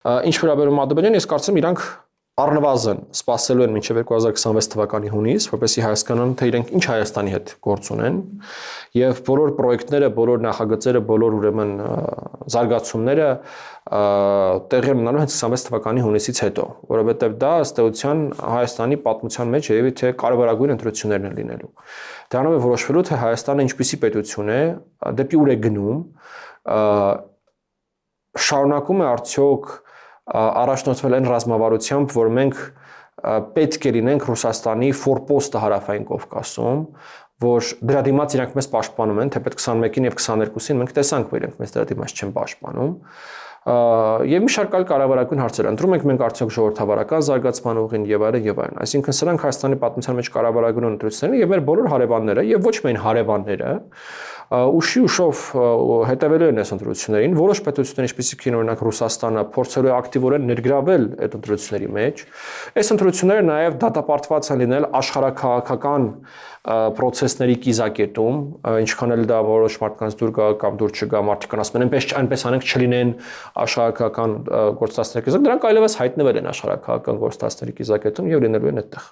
Ինչ վերաբերում Ադրբեջանին, ես կարծում եմ իրանք առնվազն սպասելու են մինչև 2026 թվականի հունիս, որպեսզի Հայաստանն թե իրենք ինչ Հայաստանի հետ գործ ունեն, եւ բոլոր պրոյեկտները, բոլոր նախագծերը, բոլոր ուրեմն զարգացումները տեղի ունենալու հենց 26 թվականի հունիսից հետո, որովհետեւ դա ըստ էության Հայաստանի պատմության մեջ երևի թե կարևորագույն ընտրություններն են լինելու։ Դրանով է որոշվելու թե Հայաստանը ինչպիսի պետություն է, դեպի ուր է գնում, շարունակում է արդյոք առաջնորդվել այն ռազմավարությամբ, որ մենք պետք է լինենք Ռուսաստանի ֆորպոստը հարավային Կովկասում, որ դրա դիմաց իրանք մեզ պաշտպանում են, թեպետ 21-ին եւ 22-ին մենք տեսանք, որ իրենք մեզ դրա դիմաց չեն պաշտպանում, եւ մի շարք այլ կարևորագույն հարցեր ընտրում ենք մենք արդյոք ժողովրդավարական զարգացման ուղին եւ այլն եւ այլն։ Այսինքն սրանք Հայաստանի պատմության մեջ կարևորագույն ընտրություններն են եւ մեր բոլոր հարևանները եւ ոչ միայն հարևանները ուշի ուշով հետևելու են այս ընտրություններին, որոշ պետություններ, ինչպիսիք են օրինակ Ռուսաստանը, փորձելու է ակտիվորեն ներգրավել այդ ընտրությունների մեջ։ Այս ընտրությունները նաև դատապարտված են լինել աշխարհաքաղաքական process-ների կիզակետում, ինչքան էլ դա որոշ մարդկանց դուր գա կամ դուր չգա, մարդիկ ասում են, այնպես անենք չլինեն աշխարհաքաղաքական գործընթացների կիզակետում, դրանք այլևս հայտնվել են աշխարհաքաղաքական գործընթացների կիզակետում եւ լինելու են այդտեղ։